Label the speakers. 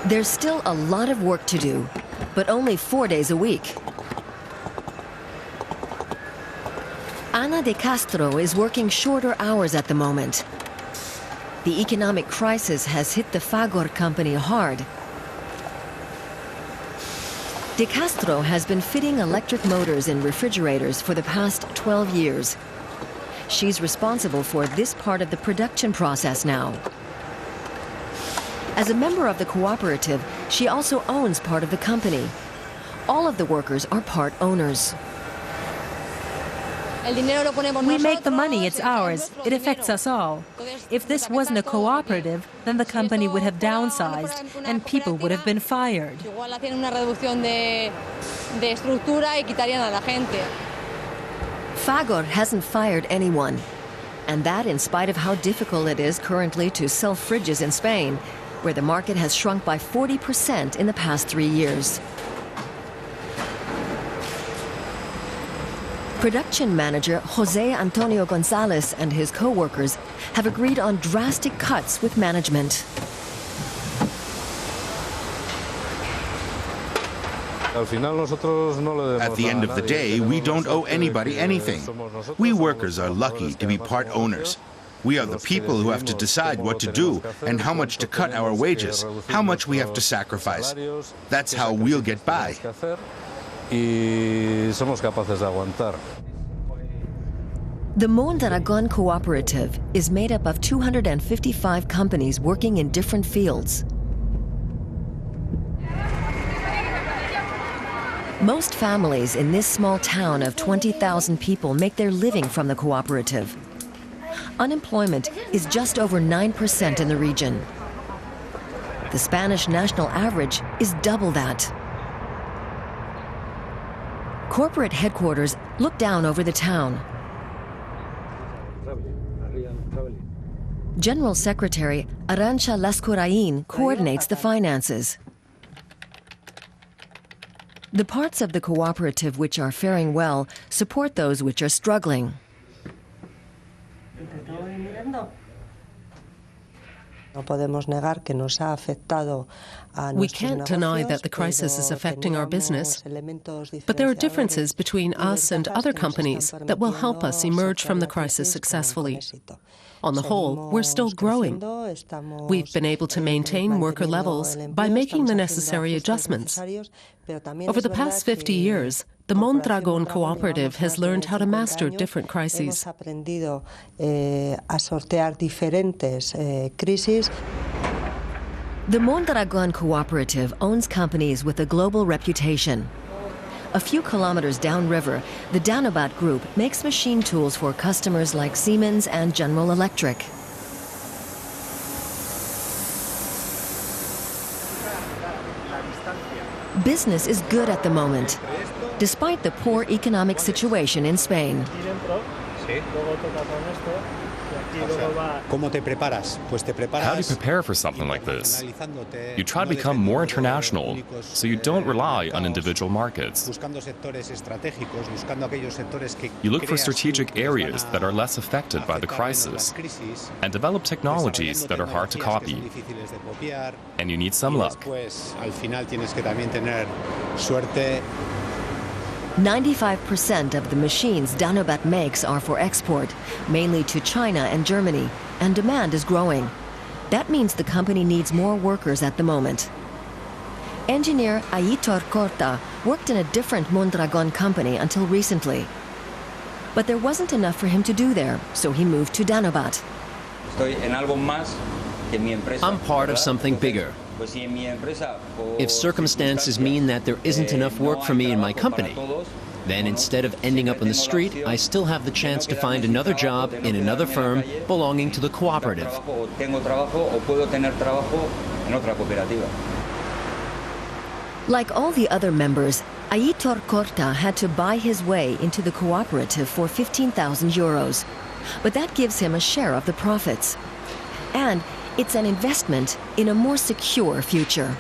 Speaker 1: There's still a lot of work to do, but only 4 days a week. Ana de Castro is working shorter hours at the moment. The economic crisis has hit the Fagor company hard. De Castro has been fitting electric motors in refrigerators for the past 12 years. She's responsible for this part of the production process now. As a member of the cooperative, she also owns part of the company. All of the workers are part owners.
Speaker 2: We make the money, it's ours. It affects us all. If this wasn't a cooperative, then the company would have downsized and people would have been fired.
Speaker 1: Fagor hasn't fired anyone, and that in spite of how difficult it is currently to sell fridges in Spain, where the market has shrunk by 40% in the past 3 years. Production manager Jose Antonio Gonzalez and his co-workers have agreed on drastic cuts with management.
Speaker 3: At the end of the day, we don't owe anybody anything. We workers are lucky to be part owners. We are the people who have to decide what to do and how much to cut our wages, how much we have to sacrifice. That's how we'll get by.
Speaker 1: The Mondragon cooperative is made up of 255 companies working in different fields. Most families in this small town of 20,000 people make their living from the cooperative. Unemployment is just over 9% in the region. The Spanish national average is double that. Corporate headquarters look down over the town. General Secretary Arantxa Lascurain coordinates the finances. The parts of the cooperative which are faring well support those which are struggling.
Speaker 4: We can't deny that the crisis is affecting our business, but there are differences between us and other companies that will help us emerge from the crisis successfully. On the whole, we're still growing. We've been able to maintain worker levels by making the necessary adjustments. Over the past 50 years, the Mondragon cooperative has learned how to master different crises.
Speaker 1: The Mondragon cooperative owns companies with a global reputation. A few kilometers downriver, the Danobat Group makes machine tools for customers like Siemens and General Electric. Business is good at the moment, despite the poor economic situation in Spain.
Speaker 5: How do you
Speaker 6: prepare for something like this? You try to become more international, so you don't rely on individual markets. You look for strategic areas that are less affected by the crisis, and develop technologies that are hard to copy. And you need some luck.
Speaker 1: 95% of the machines Danobat makes are for export, mainly to China and Germany, and demand is growing. That means the company needs more workers at the moment. Engineer Aitor Corta worked in a different Mondragon company until recently. But there wasn't enough for him to do there, so he moved to Danobat.
Speaker 7: I'm part of something bigger. If circumstances mean that there isn't enough work for me in my company, then instead of ending up on the street, I still have the chance to find another job in another firm belonging to the cooperative.
Speaker 1: Like all the other members, Aitor Corta had to buy his way into the cooperative for 15,000 euros. But that gives him a share of the profits. And it's an investment in a more secure future.